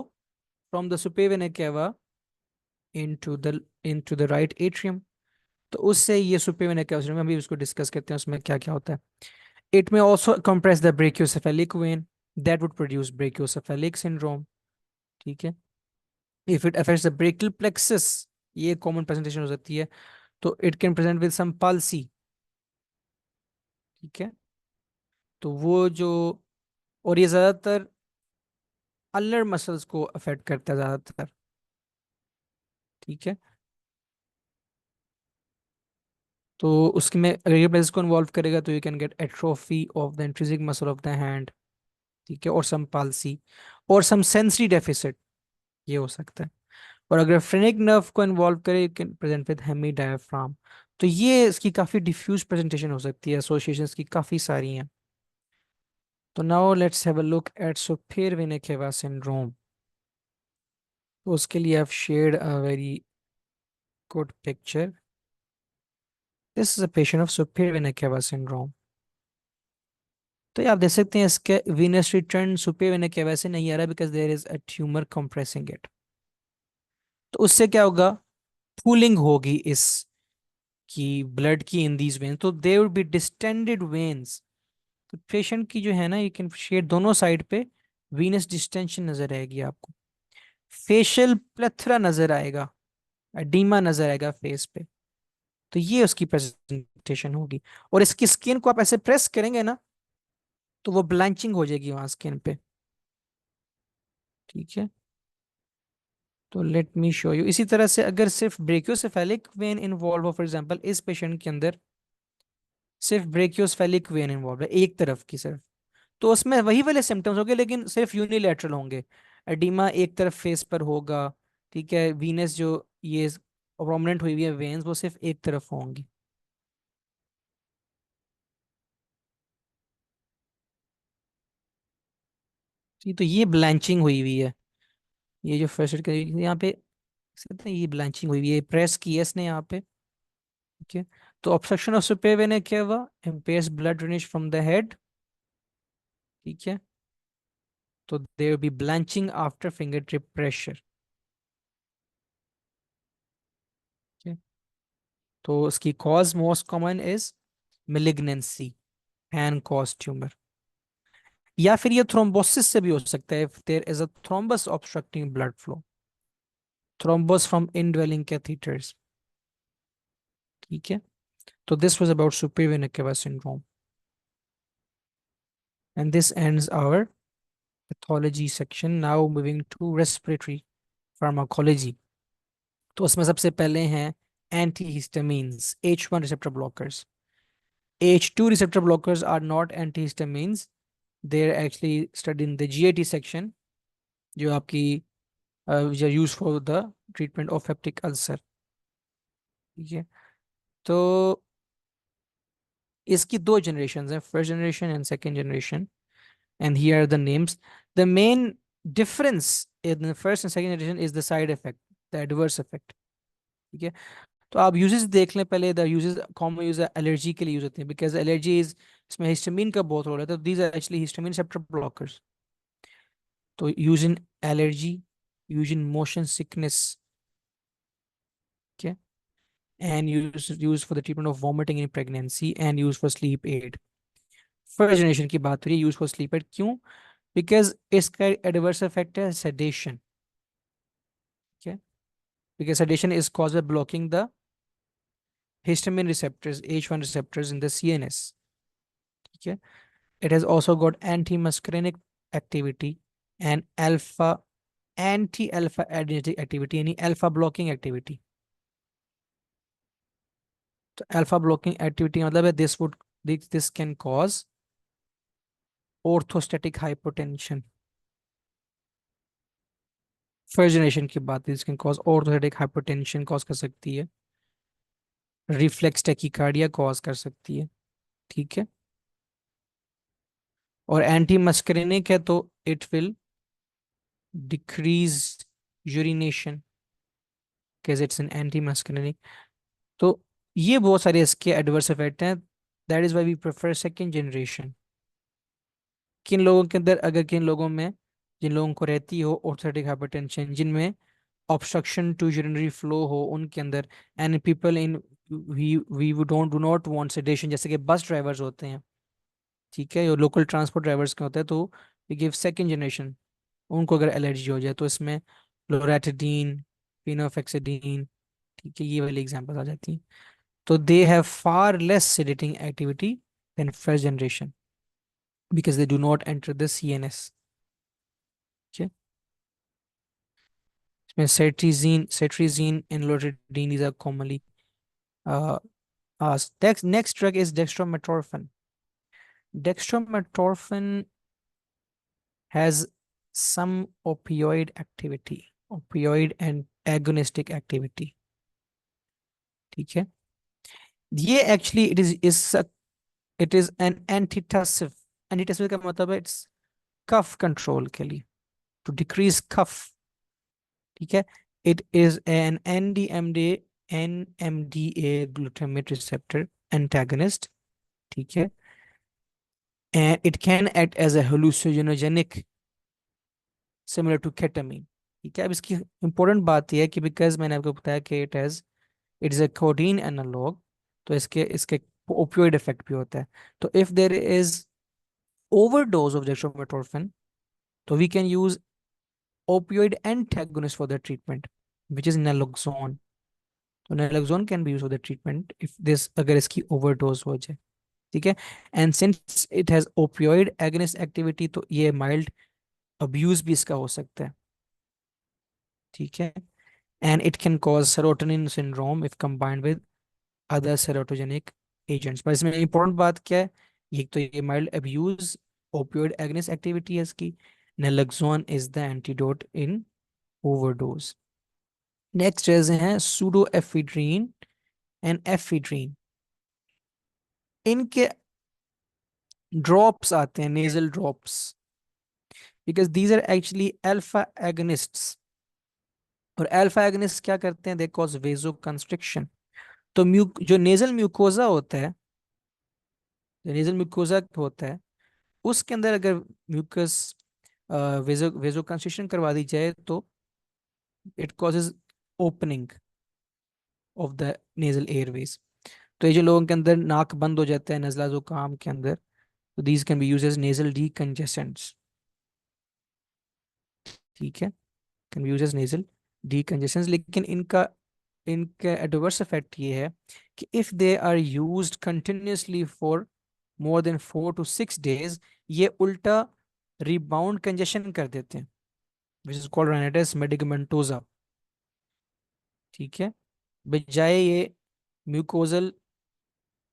from the superior vena cava into the right atrium. तो उससे ये superior vena cava syndrome, हम भी उसको डिस्कस करते हैं उसमें क्या क्या होता है. It may also compress the brachiocephalic vein. That would produce brachiocephalic syndrome. ठीक है, if it affects the brachial plexus, ये कॉमन प्रेजेंटेशन हो सकती है. तो it can present with some palsy. ठीक है, तो वो जो, और ये ज्यादातर अल्नर मसल्स को अफेक्ट करता है ज्यादातर. ठीक है, तो उसके में अगर ये प्लेसेस को इन्वॉल्व करेगा तो you can get atrophy of the intrinsic muscle of the hand. ठीक है, और सम पाल्सी और सम सेंसरी डेफिसिट, ये हो सकता है. और अगर फ्रेनिक नर्व को इन्वॉल्व करे you can present with hemidiaphragm. तो ये इसकी काफी डिफ्यूज प्रेजेंटेशन हो सकती है, एसोसिएशंस की काफी सारी हैं. तो now let's have a look at सुपेर vena cava syndrome. तो उसके लिए I've shared a very good picture. This is a patient of superior vena cava syndrome. तो ये आप देख सकते हैं इसके venous return superior vena cava से नहीं आ रहा because there is a tumor compressing it. तो उससे क्या होगा, पूलिंग होगी इस की ब्लड की इन दीज वेन्स, तो there will be distended veins. तो पेशेंट की जो है ना, यू कैन शेड दोनों साइड पे वीनस डिस्टेंशन नजर आएगी आपको, फेशियल प्लेथरा नजर आएगा, एडीमा नजर आएगा फेस पे। तो ये उसकी प्रेजेंटेशन होगी। और इसकी स्किन को आप ऐसे प्रेस करेंगे ना, तो वो ब्लैंचिंग हो जाएगी वहां स्किन पे। ठीक है, तो लेट मी शो यू। इसी तरह से अगर सिर्फ ब्रेकियोसेफेलिक वेन इन्वॉल्व हो, फॉर एग्जांपल इस पेशेंट के अंदर सिर्फ ब्रेकियोसेफेलिक वेन इन्वॉल्व है एक तरफ की सिर्फ, तो उसमें वही वाले सिम्टम्स होंगे लेकिन सिर्फ यूनिलैटरल होंगे। एडिमा एक तरफ फेस पर होगा, ठीक है, वीनस जो ये प्रोमिनेंट हुई हुई है वेन्स वो सिर्फ एक तरफ होंगी। जी, तो ये ब्लैंचिंग हुई हुई है। ये जो फर्स्ट एड यहाँ पे सकते हैं, ये ब्लैंचिंग हुई हुई है, प्रेस की है इसने यहाँ पे। ठीक है, तो ऑब्स्ट्रक्शन ऑफ सुपेर वेना क्या हुआ, impairs blood drainage from the head. ठीक है, तो there will be blanching after finger tip pressure. तो उसकी cause most common is malignancy and cause tumor, या फिर ये थ्रोम्बोसिस से भी हो सकता है, if there is a thrombus obstructing blood flow, thrombus from indwelling catheters। ठीक है, तो this was about superior vena cava syndrome, and this ends our pathology section. Now moving to respiratory pharmacology। तो उसमें सबसे पहले हैं antihistamines, H1 receptor blockers। H2 receptor blockers are not antihistamines, they're actually studied in the GAT section, जो आपकी which are used for the treatment of peptic ulcer। ठीक है, तो इसकी दो जनरेशन हैं, first generation and second generation, and here are the names. The main difference in first and second generation is the side effect, the adverse effect. ठीक है, तो आप यूजेस देख लें पहले। The uses common use allergy के लिए use होते हैं, बिकॉज एलर्जी इज, इसमें हिस्टामिन का बहुत रोल है, तो these are actually histamine receptor blockers. तो use in allergy, use in motion sickness, and used for the treatment of vomiting in pregnancy and used for sleep aid। First generation की बात हो रही है, यूज फॉर स्लीप एड, क्यों? Because इसका adverse effect है sedation. ठीक है, because sedation is cause by blocking the histamine receptors, H1 receptors in the CNS। ठीक है, it has also got anti-muscarinic activity and alpha anti-alpha adrenergic activity, यानी alpha blocking activity। तो alpha blocking activity मतलब है this can cause orthostatic hypotension। First generation की बात है, इसके कॉज ऑर्थोस्टैटिक हाइपरटेंशन कॉज कर सकती है, रिफ्लेक्स टैकीकार्डिया कॉज कर सकती है। ठीक है, और एंटी मस्करिनिक है तो it will decrease urination, because it's an antimuscarinic. तो ये बहुत सारे इसके एडवर्स इफेक्ट हैं, that is why we prefer second generation. किन लोगों के अंदर, अगर किन लोगों में, जिन लोगों को रहती हो ऑर्थोस्टैटिक हाइपरटेंशन, जिनमें ऑब्स्ट्रक्शन टू यूरिनरी फ्लो हो उनके अंदर, and people in we don't do not want sedation, जैसे कि बस ड्राइवर्स होते हैं। ठीक है, ये लोकल ट्रांसपोर्ट ड्राइवर्स के होते हैं, तो वी गिव सेकंड जनरेशन। उनको अगर एलर्जी हो जाए तो इसमें लोरेटिडीन, फिनोफेक्सिडीन, ठीक है, ये वाली एग्जांपल्स आ जाती हैं। तो they have far less sedating activity than first generation because they do not enter the CNS। ठीक है, इसमें cetirizine and loratadine, these are commonly next drug is dextromethorphan। Dextromethorphan has some opioid and agonistic activity। ठीक है, ये actually it is an antitussive antihistaminic का मतलब है it's cough control के लिए, टू डिक्रीज कफ। ठीक है। It is an NMDA glutamate receptor antagonist. ठीक है। And it can act as a hallucinogenic similar to ketamine. ठीक है। अब इसकी इंपॉर्टेंट बात यह है कि बिकॉज मैंने आपको बताया कि it is a codeine analogue, तो इसके इसके ओपियोइड इफेक्ट भी होता है। तो if there is overdose of dextromethorphan, so we can use opioid antagonist for the treatment, which is naloxone. So naloxone can be used for the treatment if this अगर इसकी overdose हो जाए। ठीक है। And since it has opioid agonist activity, तो ये mild abuse भी इसका हो सकता है। ठीक है। And it can cause serotonin syndrome if combined with other serotogenic agents। पर इसमें important बात क्या है, ये तो ये mild abuse opioid agonist activity है इसकी। naloxone is the antidote in overdose। Next जैसे हैं सूडो एफिड्रीन एंड एफिड्रीन, इनके ड्रॉप्स आते हैं, nasal drops, because these are actually alpha agonists. और अल्फा एगनिस्ट क्या करते हैं, दे कॉज वेजो कंस्ट्रिक्शन। तो जो नेजल म्यूकोजा होता है, जो नेजल म्यूकोजा होता है उसके अंदर अगर म्यूकस वेजो वेजो कंस्ट्रिक्शन करवा दी जाए तो it causes opening of the nasal Airways. तो ये जो लोगों के अंदर नाक बंद हो जाता है नजला जुकाम के अंदर, तो these can be use as nasal decongestants. ठीक है। Can be use as nasal decongestants, लेकिन इनका इनका एडवर्स इफेक्ट ये है कि if they are used continuously for more than 4 to 6 days, ये उल्टा रिबाउंड कंजेशन कर देते हैं, विच इज कॉल्ड राइनाइटिस मेडिकामेंटोसा। ठीक है। बजाय ये म्यूकोजल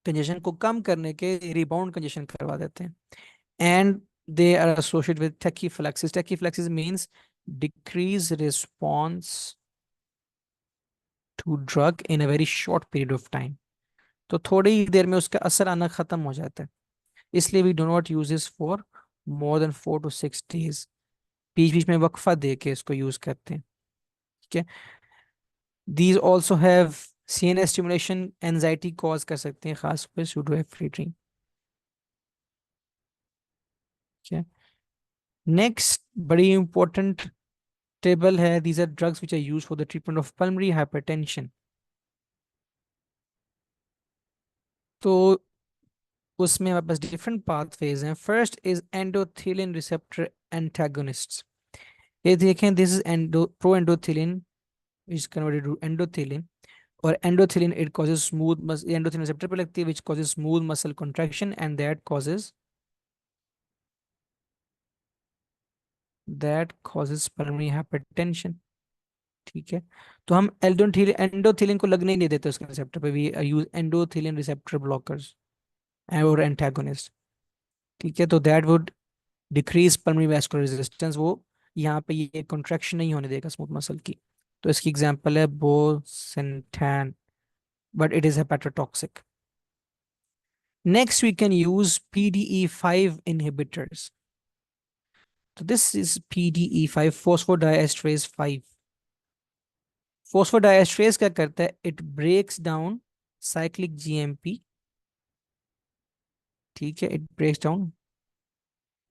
कंजेशन को कम करने के रिबाउंड कंजेशन करवा देते हैं। And they are associated with tachyphylaxis. Tachyphylaxis means decreased response to drug in a very short period of time. तो थोड़ी ही देर में उसका असर आना खत्म हो जाता है, इसलिए we do not use this for more than 4 to 6 days। बीच बीच में वक्फा दे के इसको यूज करते हैं। ठीक है। these also have CNS stimulation, anxiety cause कर सकते हैं, खास पर सूडोएफ्रेड्रिन। ठीक है। नेक्स्ट बड़ी इंपॉर्टेंट टेबल है, these are drugs which are used for the treatment of pulmonary hypertension। तो उसमें हमारे पास डिफरेंट पाथवेज हैं। First is endothelin receptor antagonists. ये देखें, this is endo pro endothelin is converted to endothelin. और endothelin it causes smooth, endothelin receptor पे लगती है which causes smooth muscle contraction and that causes pulmonary hypertension. ठीक है। तो हम एंडोथिलिन एंडोथिलिन को लगने ही नहीं देते उसके रिसेप्टर पे, वी यूज एंडोथिलिन रिसेप्टर ब्लॉकर्स और एंटागोनिस्ट। ठीक है। तो that would decrease pulmonary vascular resistance, वो यहाँ पे ये कॉन्ट्रैक्शन नहीं होने देगा स्मूथ मसल की। तो इसकी एग्जांपल है bosentan, but it is hepatotoxic. Next we can use PDE5 inhibitors। तो this is PDE5, phosphodiesterase 5। Phosphodiesterase क्या करता है, it breaks down cyclic GMP। ठीक है। It breaks down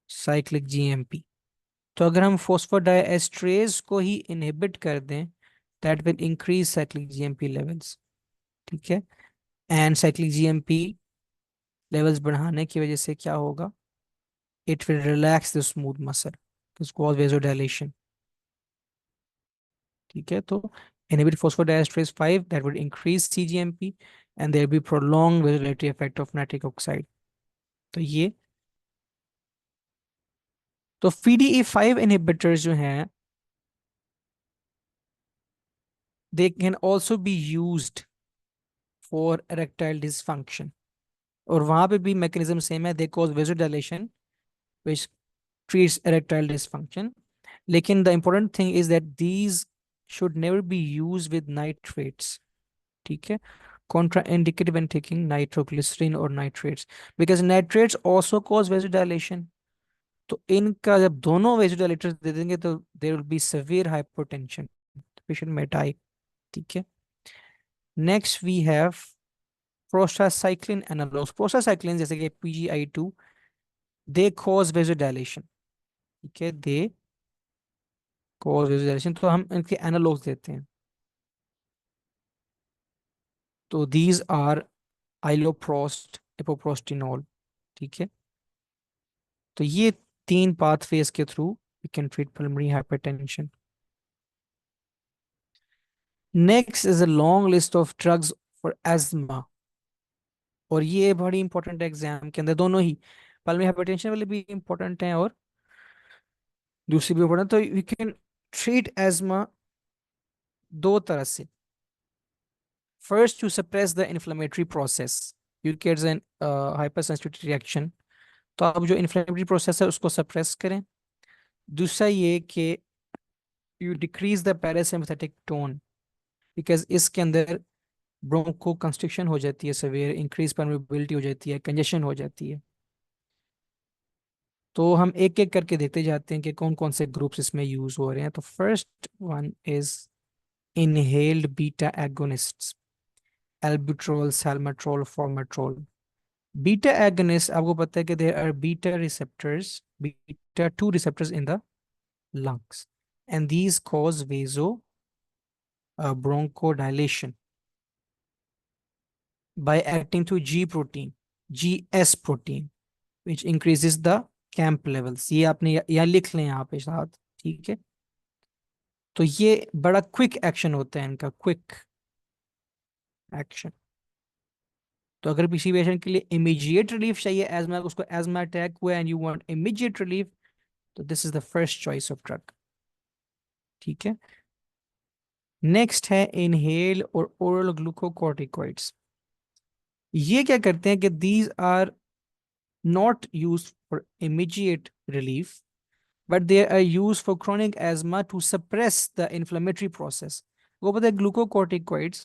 cyclic GMP। तो अगर हम फोस्फोडाइएस्ट्रेज को ही इनहिबिट कर दें, that will increase cyclic GMP levels. ठीक है। एंड साइक्लिक GMP लेवल्स बढ़ाने की वजह से क्या होगा, it will relax the smooth muscle, cause vasodilation. ठीक है। तो inhibit phosphodiesterase 5, that will increase CGMP and there be prolong vasodilatory effect of nitric oxide. तो ये तो PDE5 इनहिबिटर्स जो हैं, they can also be used for erectile dysfunction। और वहां पे भी मैकेनिज्म सेम है, they cause vasodilation which treats erectile dysfunction। लेकिन the important thing is that these should never be used with nitrates। ठीक है। contraindicated when taking nitroglycerin or nitrates because nitrates also cause vasodilation. तो इनका जब दोनों vasodilators दे देंगे तो there will be severe hypertension, patient may die. ठीक है. Next we have prostacyclin analogs. Prostacyclin जैसे कि PGI2 they cause vasodilation. ठीक है, they cause vasodilation, तो हम इनके analogs देते हैं. तो these are iloprost, epoprostinol. ठीक है, तो ये तीन पाथवेज के through we can treat pulmonary hypertension. Next is a long list of drugs for asthma. और ये बड़ी इंपॉर्टेंट है एग्जाम के अंदर, दोनों ही पल्मोनरी हाइपरटेंशन वाले भी इंपॉर्टेंट हैं और दूसरी भी इंपॉर्टेंट. तो वी कैन ट्रीट एज्मा दो तरह से. First to suppress the inflammatory process, you gets an hypersensitivity reaction. तो आप जो इन्फ्लेमेटरी प्रोसेस है उसको सप्रेस करें. दूसरा ये कि you decrease the parasympathetic tone because इसके अंदर ब्रोंको कंस्ट्रिक्शन हो जाती है, सेवियर इंक्रीज परमेबिलिटी हो जाती है, कंजेशन हो जाती है. तो हम एक एक करके देखते जाते हैं कि कौन कौन से ग्रुप्स इसमें यूज हो रहे हैं. तो first one is inhaled beta agonists, albuterol, salmeterol, formoterol. Beta agonist आपको पता है कि there are beta receptors, beta 2 receptors in the lungs and these cause vaso bronchodilation by acting to G protein, GS protein, which increases the camp levels. ये आपने यहाँ लिख लें यहाँ पे साथ. ठीक है, तो ये बड़ा क्विक एक्शन होता है इनका, क्विक एक्शन. तो अगर किसी पेशेंट के लिए इमीडिएट रिलीफ चाहिए, एजमा, उसको एजमा अटैक हुआ and you want immediate relief, तो this is the first choice of drug. ठीक है. नेक्स्ट है इनहेल और ओरल ग्लूकोकॉर्टिकॉइड्स. ये क्या करते हैं कि these are not used for immediate relief, but they are used for chronic asthma to suppress the inflammatory process. वो पता है glucocorticoids,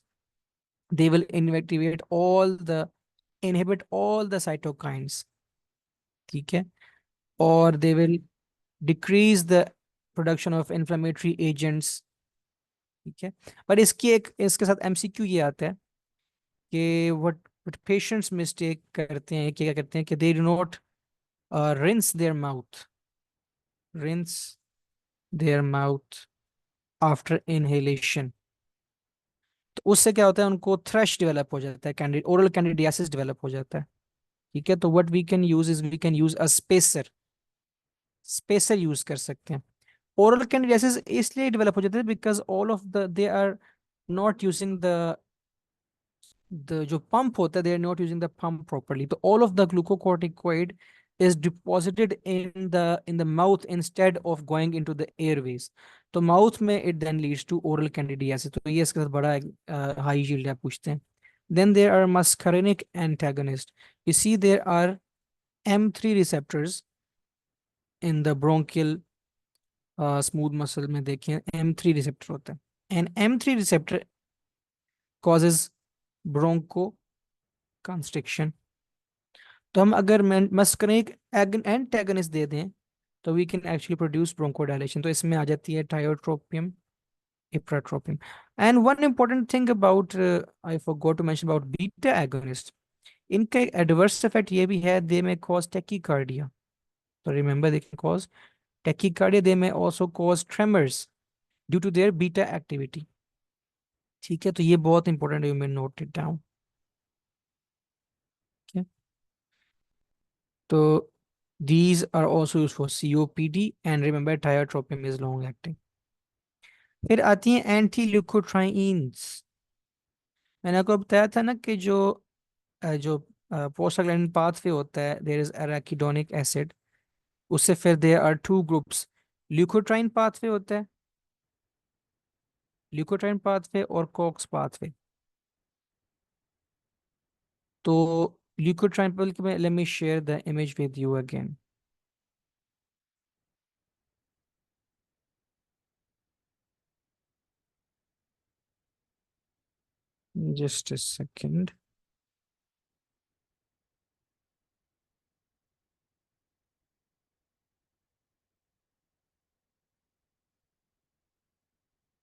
they will inhibit all the cytokines. ठीक है, और they will decrease the production of inflammatory agents. ठीक है, पर इसके साथ एमसीक्यू ये आता है कि what patients mistake करते हैं, क्या करते हैं कि they do not rinse their mouth, rinse their mouth after inhalation. तो उससे क्या होता है, उनको थ्रश डेवलप हो जाता है, कैंडिड ओरल कैंडिडियासिस डेवलप हो जाता है. ठीक है, तो what we can use is we can use a spacer, spacer use कर सकते हैं. ओरल कैंडिडियासिस इसलिए डेवलप हो जाता है because all of the they are not using the जो पंप होता है, they are not using the pump properly. तो all of the glucocorticoid is deposited in the mouth instead of going into the airways. तो mouth में it then leads to oral candidiasis. तो ये इसके साथ बड़ा हाई yield है, पूछते हैं. Then there are muscarinic antagonists. You see there are M3 receptors in the bronchial smooth muscle में, देखें M3 receptor होता है and M3 receptor causes bronchoconstriction. तो हम अगर मस्करिनिक एंटागनिस्ट दे दें तो we can actually produce bronchodilation. तो इसमें आ जाती है tiotropium, ipratropium. And one important thing about, I forgot to mention about beta agonist, इनका एक एडवर्स इफेक्ट ये भी है, दे में कॉज टैकीकार्डिया. तो remember, they can cause tachycardia, they may also cause tremors due to their beta activity. ठीक है, तो ये बहुत इंपॉर्टेंट है, you may note it down. तो these are also used for COPD and remember tiotropium is long acting. फिर आती हैं एंटी ल्यूकोट्राइन्स. मैंने आपको बताया था ना कि जो प्रोस्टाग्लैंडिन पाथवे होता है, देयर इज एराकिडोनिक एसिड. उससे फिर there are two groups, leukotriene pathway होता है, ल्यूकोट्राइन पाथवे और कॉक्स पाथवे. तो leukotriene, let me share the image with you again. Just a second.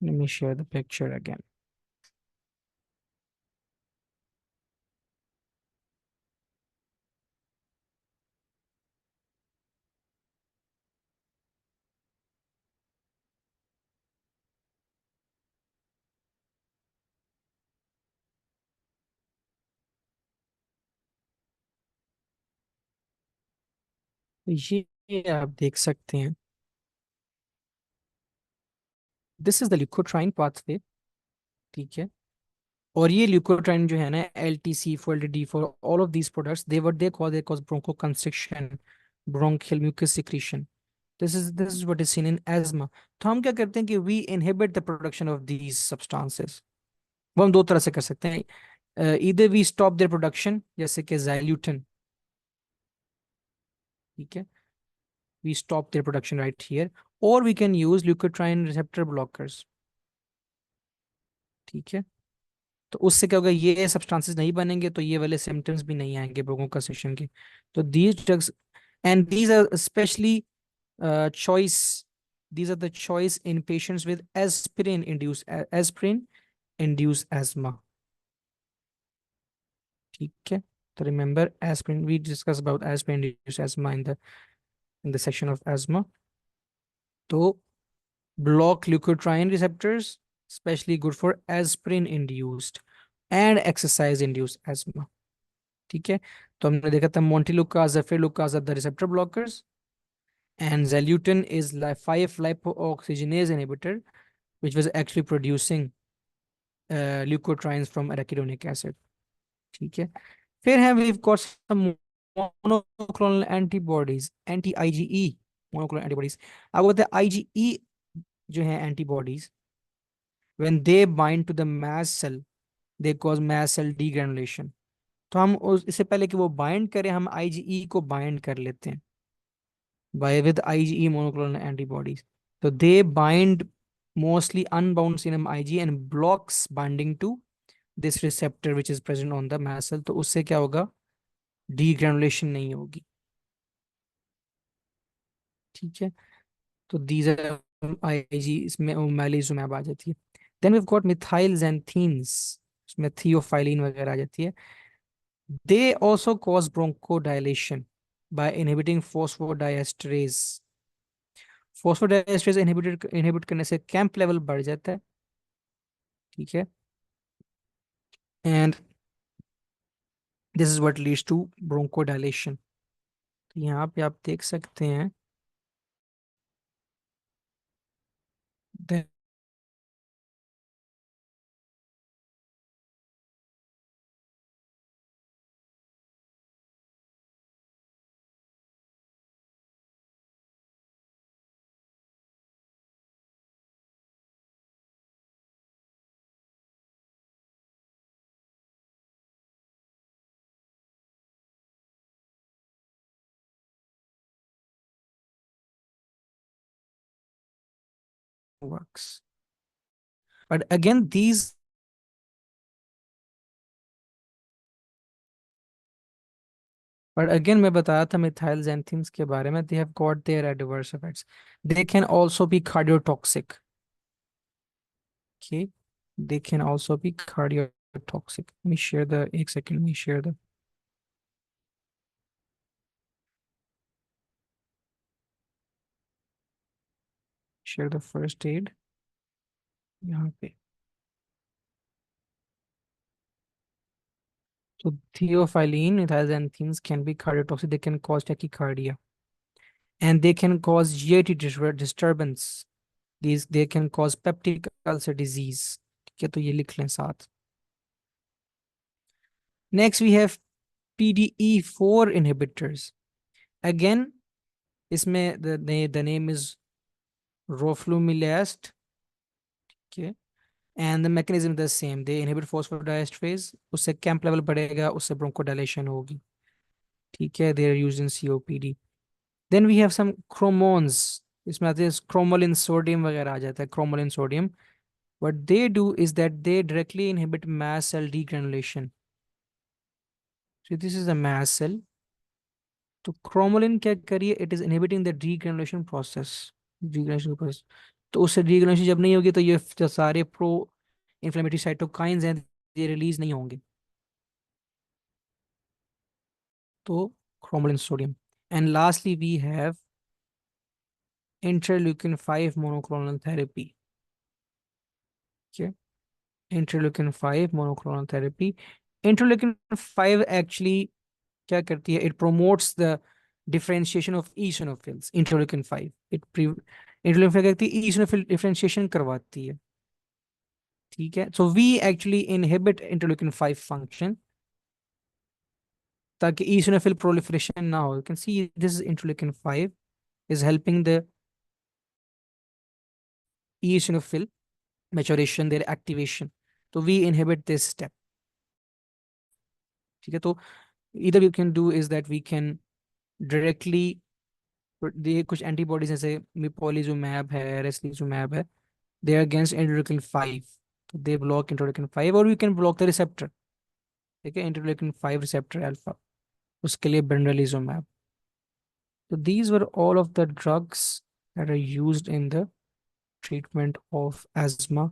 Let me share the picture again. तो ये आप देख सकते हैं, this is the leukotriene pathway. ठीक है। और ये ल्यूकोट्राइन जो है ना, LTC four D four all of these products, they cause bronchoconstriction, bronchial mucus secretion. This is what is seen in asthma. तो हम क्या करते हैं कि we inhibit the production of these substances. वो हम दो तरह से कर सकते हैं, इधर वी स्टॉप देयर प्रोडक्शन, जैसे कि ज़ैल्यूटन। ठीक है, we stop their production right here, और we can use leukotriene receptor blockers. ठीक है। तो उससे क्या होगा, ये सब्सटेंसेस नहीं बनेंगे, तो ये वाले सिम्टम्स भी नहीं आएंगे ब्रोंकोकंस्ट्रिक्शन के। तो these drugs, and these are specially choice, these are the choice in patients with aspirin induced asthma. ठीक है। तो remember aspirin, we discussed about aspirin induced asthma in the section of asthma. तो block leukotriene receptors, especially good for aspirin induced and exercise induced asthma. ठीक है। तो हमने देखा था montelukast, zafirlukast are the receptor blockers, and Xeluton is 5-lipoxygenase inhibitor, which was actually producing leukotrienes from arachidonic acid. ठीक है। फिर है we've got some monoclonal antibodies, anti-IgE monoclonal antibodies। आपको पता है IgE जो है antibodies, when they bind to the mast cell, they cause mast cell degranulation। तो हम इससे पहले कि वो बाइंड करें, हम IgE को बाइंड कर लेते हैं by with IgE monoclonal antibodies. So they bind mostly unbound serum Ig and blocks binding to this receptor which is present on the mast cell। तो उससे क्या होगा, डीग्रेनुलेशन नहीं होगी। ठीक है। तो दीज आर आईजी, इसमें ओमेलिजुमैब आ जाती है। Then we have got methyl xanthines, उसमें थियोफाइलिन वगैरह आ जाती है। They also cause bronchodilation by inhibiting phosphodiesterase। Phosphodiesterase inhibit करने से कैंप लेवल बढ़ जाता है। ठीक है। And this is what leads to bronchodilation. तो यहाँ पे आप देख सकते हैं, that works, but again these, but again मैं बताया था मिथाइल xanthines के बारे में, they have got their adverse effects, they can also be cardiotoxic। okay, they can also be cardiotoxic। let me share the, एक second, let me share the first aid यहाँ पे। so theophylline methyl xanthines can be cardiotoxic, they can cause tachycardia and they can cause GIT disturbance, these they can cause peptic ulcer disease। ठीक है, तो ये लिख लें साथ। Next we have PDE4 inhibitors। again इसमें the name is roflumilast। okay, and the mechanism is the same, they inhibit phosphodiesterase, उससे camp level बढ़ेगा, उससे ब्रोंकोडायलेशन होगी। ठीक है, they are used in COPD। then we have some chromones, इसमें आते हैं क्रोमोलिन सोडियम वगैरह आ जाता है, cromolyn sodium, what they do is that they directly inhibit mast cell degranulation. So this is a mast cell. तो cromolyn क्या करिए, it is inhibiting the डीग्रेनुलेशन process, डीग्रेनुलेशन process. तो उससे डीग्रेनुलेशन जब नहीं होगी तो ये जो सारे प्रो इन्फ्लेमेटरी साइटोकाइंस हैं ये रिलीज नहीं होंगे। तो cromolyn sodium. And lastly we have interleukin 5 monoclonal therapy. Okay, interleukin 5 monoclonal therapy. Interleukin 5 actually क्या करती है, it promotes the differentiation of eosinophils. Interleukin 5 interleukin 5 कहती है eosinophil differentiation करवाती है। ठीक है, so we actually inhibit interleukin 5 function ताकि eosinophil proliferation ना हो। You can see this is interleukin 5 is helping the eosinophil maturation, their activation. तो we inhibit this step। ठीक है, तो either we can do is that we can directly ये कुछ antibodies जैसे मिपोलिजुमैब है, रेस्लिजुमैब है, they are against interleukin 5, तो they block interleukin 5, और we can block the receptor। ठीक है, interleukin 5 receptor alpha, उसके लिए benralizumab। So these were all of the drugs that are used in the treatment of asthma,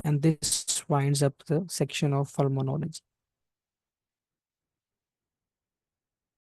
and this winds up the section of pulmonology.